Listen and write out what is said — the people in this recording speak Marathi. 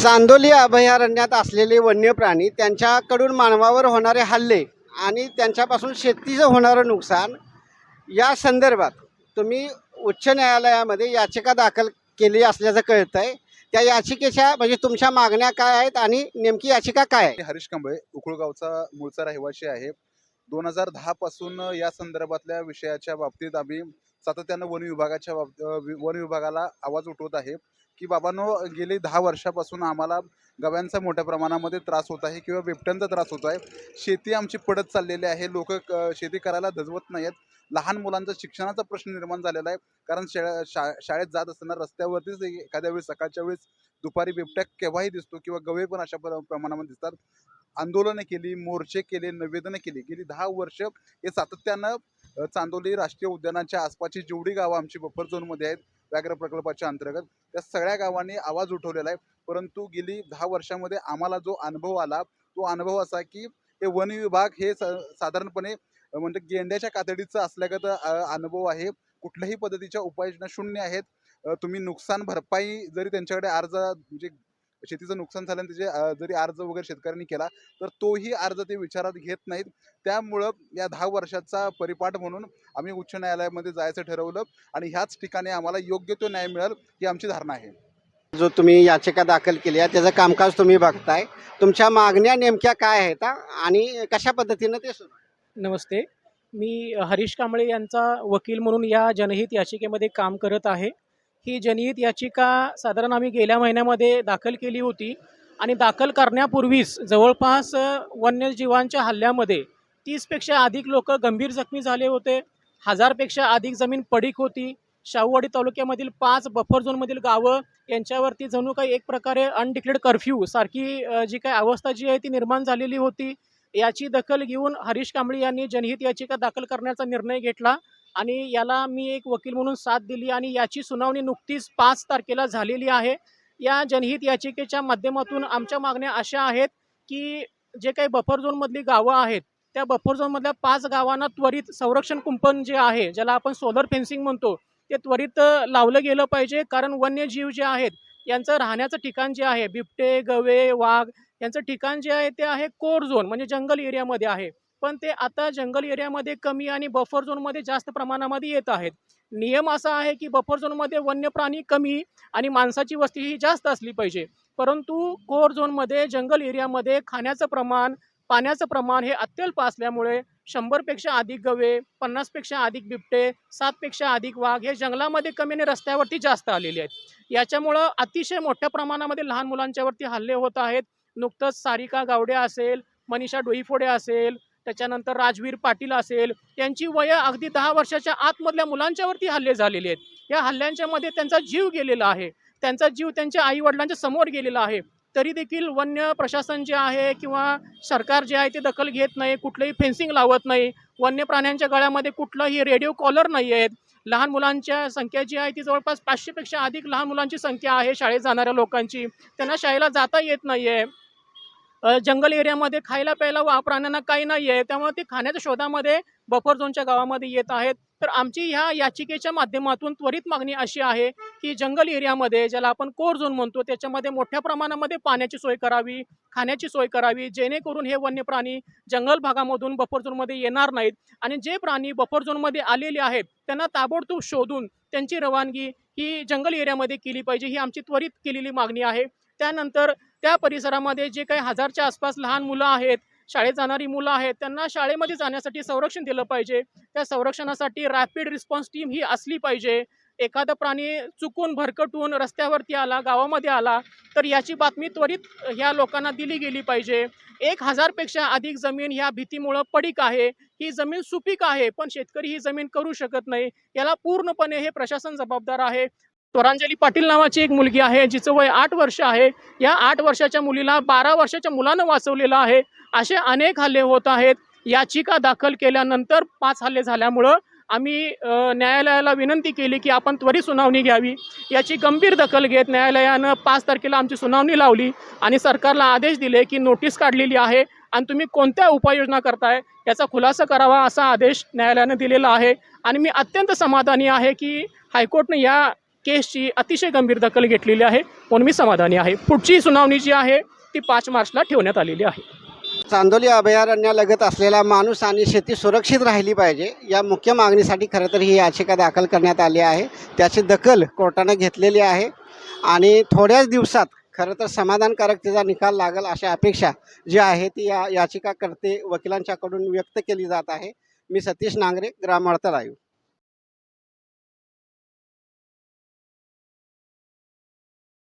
चांदोली अभयारण्यात असलेले वन्य प्राणी त्यांच्याकडून मानवावर होणारे हल्ले आणि त्यांच्यापासून शेतीचं होणारं नुकसान या संदर्भात तुम्ही उच्च न्यायालयामध्ये याचिका दाखल केली असल्याचं कळतं आहे. त्या याचिकेच्या म्हणजे तुमच्या मागण्या काय आहेत आणि नेमकी याचिका काय आहे? हरीश कांबळे उखळगावचा मूळचा रहिवासी आहे. 2010 पासून या संदर्भातल्या विषयाच्या बाबतीत आम्ही सातत्यानं वन विभागाला आवाज उठवत आहे की बाबांनो, गेली 10 वर्षापासून आम्हाला गव्यांचा मोठ्या प्रमाणामध्ये त्रास होत आहे किंवा बिबट्यांचा त्रास होत आहे. शेती आमची पडत चाललेली आहे. लोक शेती करायला धजवत नाहीत. लहान मुलांचा शिक्षणाचा प्रश्न निर्माण झालेला आहे. कारण शाळेत जात असताना रस्त्यावरतीच एखाद्या वेळेस सकाळच्या वेळेस दुपारी बिबट्या केव्हाही दिसतो किंवा गवे पण अशा प्रमाणामध्ये दिसतात. आंदोलनं केली, मोर्चे केले, निवेदनं केली. गेली 10 वर्ष हे सातत्यानं चांदोली राष्ट्रीय उद्यानाच्या आसपासची जेवढी गावं आमची बफर झोनमध्ये आहेत व्याघ्र प्रकल्पाच्या अंतर्गत, त्या सगळ्या गावांनी आवाज उठवलेला आहे. परंतु गेली 10 वर्षामध्ये आम्हाला जो अनुभव आला तो अनुभव असा की हे वन विभाग हे साधारणपणे म्हणजे गेंड्याच्या कातडीचं असल्यागत अनुभव आहे. कुठल्याही पद्धतीच्या उपाययोजना शून्य आहेत. तुम्ही नुकसान भरपाई जरी त्यांच्याकडे अर्ज म्हणजे शेतीचं नुकसान झालं त्याचे जरी अर्ज वगैरे शेतकऱ्यांनी केला तर तोही अर्ज ते विचारात घेत नाहीत. त्यामुळं या 10 वर्षाचा परिपाठ म्हणून आम्ही उच्च न्यायालयामध्ये जायचं ठरवलं आणि ह्याच ठिकाणी आम्हाला योग्य तो न्याय मिळेल ही आमची धारणा आहे. जो तुम्ही याचिका दाखल केली आहे त्याचं कामकाज तुम्ही बघताय. तुमच्या मागण्या नेमक्या काय आहेत आणि कशा पद्धतीनं ते सुरू आहे? नमस्ते. मी हरीश कांबळे यांचा वकील म्हणून या जनहित याचिकेमध्ये काम करत आहे. ही जनहित याचिका साधारण आम्ही गेल्या महिन्यामध्ये दाखल केली होती आणि दाखल करण्यापूर्वीच जवळपास वन्यजीवांच्या हल्ल्यामध्ये 30पेक्षा अधिक लोक गंभीर जखमी झाले होते. 1000पेक्षा अधिक जमीन पडीक होती. शाहूवाडी तालुक्यामधील 5 बफर झोनमधील गावं यांच्यावरती जणू काही एक प्रकारे अनडिक्लेअर्ड कर्फ्यू सारखी जी काही अवस्था जी आहे ती निर्माण झालेली होती. याची दखल घेऊन हरीश कांबळे यांनी जनहित याचिका दाखल करण्याचा निर्णय घेतला आणि याला मी एक वकील म्हणून साथ दिली आणि याची सुनावणी नुकतीच 5 तारखेला झालेली आहे. या जनहित याचिकेच्या माध्यमातून आमच्या मागण्या अशा आहेत की जे काही बफर झोनमधली गावं आहेत त्या बफर झोनमधल्या 5 गावांना त्वरित संरक्षण कुंपण जे आहे ज्याला आपण सोलर फेन्सिंग म्हणतो ते त्वरित लावलं गेलं पाहिजे. कारण वन्यजीव जे आहेत यांचं राहण्याचं ठिकाण जे आहे बिबटे, गवे, वाघ यांचं ठिकाण जे आहे ते आहे कोर झोन म्हणजे जंगल एरियामध्ये आहे. पण ते आता जंगल एरियामध्ये कमी आणि बफर झोनमध्ये जास्त प्रमाणामध्ये येत आहेत. नियम असा आहे की बफर झोनमध्ये वन्य प्राणी कमी आणि माणसाची वस्ती ही जास्त असली पाहिजे. परंतु कोर झोनमध्ये जंगल एरियामध्ये खाण्याचं प्रमाण, पाण्याचं प्रमाण हे अत्यल्प असल्यामुळे 100पेक्षा अधिक गवे, 50पेक्षा अधिक बिबटे, 7पेक्षा अधिक वाघ हे जंगलामध्ये कमी आणि रस्त्यावरती जास्त आलेले आहेत. याच्यामुळं अतिशय मोठ्या प्रमाणामध्ये लहान मुलांच्यावरती हल्ले होत आहेत. नुकतंच सारिका गावडे असेल, मनीषा डोईफोडे असेल, त्याच्यानंतर राजवीर पाटील असेल, यांची वय अगदी 10 वर्षाच्या आतमधल्या मुलांच्यावरती हल्ले झालेले आहेत. या हल्ल्यांच्या मध्ये त्यांचा जीव गेलेला आहे. त्यांचा जीव त्यांच्या आईवडिलांच्या समोर गेलेला आहे. तरी देखील वन्य प्रशासन जे आहे किंवा सरकार जे आहे ते दखल घेत नाही, कुठलंही फेन्सिंग लावत नाही. वन्य प्राण्यांच्या गळ्यामध्ये कुठलंही रेडिओ कॉलर नाही आहेत. लहान मुलांच्या संख्या जी आहे ती जवळपास 500पेक्षा अधिक लहान मुलांची संख्या आहे शाळेत जाणाऱ्या लोकांची. त्यांना शाळेला जाता येत नाही आहे. जंगल एरियामध्ये खायला प्यायला प्राण्यांना काही नाही आहे. त्यामुळे ते खाण्याच्या शोधामध्ये बफर झोनच्या गावामध्ये येत आहेत. तर आमची ह्या याचिकेच्या माध्यमातून त्वरित मागणी अशी आहे की जंगल एरियामध्ये ज्याला आपण कोर झोन म्हणतो त्याच्यामध्ये मोठ्या प्रमाणामध्ये पाण्याची सोय करावी, खाण्याची सोय करावी, जेणेकरून हे वन्य प्राणी जंगल भागामधून बफर झोनमध्ये येणार नाहीत. आणि जे प्राणी बफर झोनमध्ये आलेले आहेत त्यांना ताबडतोब शोधून त्यांची रवानगी ही जंगल एरियामध्ये केली पाहिजे. ही आमची त्वरित केलेली मागणी आहे. त्यानंतर त्या परिसरामध्ये जे काही 1000च्या आसपास लहान मुलं आहेत, शाळेत जाणारी मुलं आहेत, त्यांना शाळेमध्ये जाण्यासाठी संरक्षण दिलं पाहिजे. त्या संरक्षणासाठी रॅपिड रिस्पॉन्स टीम ही असली पाहिजे. एखादा प्राणी चुकून भरकटून रस्त्यावरती आला, गावामध्ये आला तर याची बातमी त्वरित ह्या लोकांना दिली गेली पाहिजे. 1000पेक्षा अधिक जमीन ह्या भीतीमुळं पडीक आहे. ही जमीन सुपीक आहे पण शेतकरी ही जमीन करू शकत नाही. याला पूर्णपणे हे प्रशासन जबाबदार आहे. स्वरांजली पाटील नावाची एक मुलगी आहे जिचं वय 8 वर्ष आहे. या 8 वर्षाच्या मुलीला 12 वर्षाच्या मुलानं वाचवलेलं आहे. असे अनेक हल्ले होत आहेत. याचिका दाखल केल्यानंतर 5 हल्ले झाल्यामुळं आम्ही न्यायालयाला विनंती केली की आपण त्वरित सुनावणी घ्यावी. याची गंभीर दखल घेत न्यायालयानं 5 तारखेला आमची सुनावणी लावली आणि सरकारला आदेश दिले की नोटीस काढलेली आहे आणि तुम्ही कोणत्या उपाययोजना करताय याचा खुलासा करावा असा आदेश न्यायालयानं दिलेला आहे. आणि मी अत्यंत समाधानी आहे की हायकोर्टने या केसची अतिशय गंभीर दखल घेतलेली आहे म्हणून मी समाधानी आहे. पुढची सुनावणी जी आहे ती 5 मार्चला ठेवण्यात आलेली आहे. चांदोली अभयारण्यालगत असलेला माणूस आणि शेती सुरक्षित राहिली पाहिजे या मुख्य मागणीसाठी खरं तर ही याचिका दाखल करण्यात आली आहे. त्याची दखल कोर्टानं घेतलेली आहे आणि थोड्याच दिवसात खरं तर समाधानकारक तिचा निकाल लागेल अशी अपेक्षा जी आहे ती या याचिकाकर्ते वकिलांच्याकडून व्यक्त केली जात आहे. मी सतीश नांगरे, ग्रामवार्ता लाईव्ह.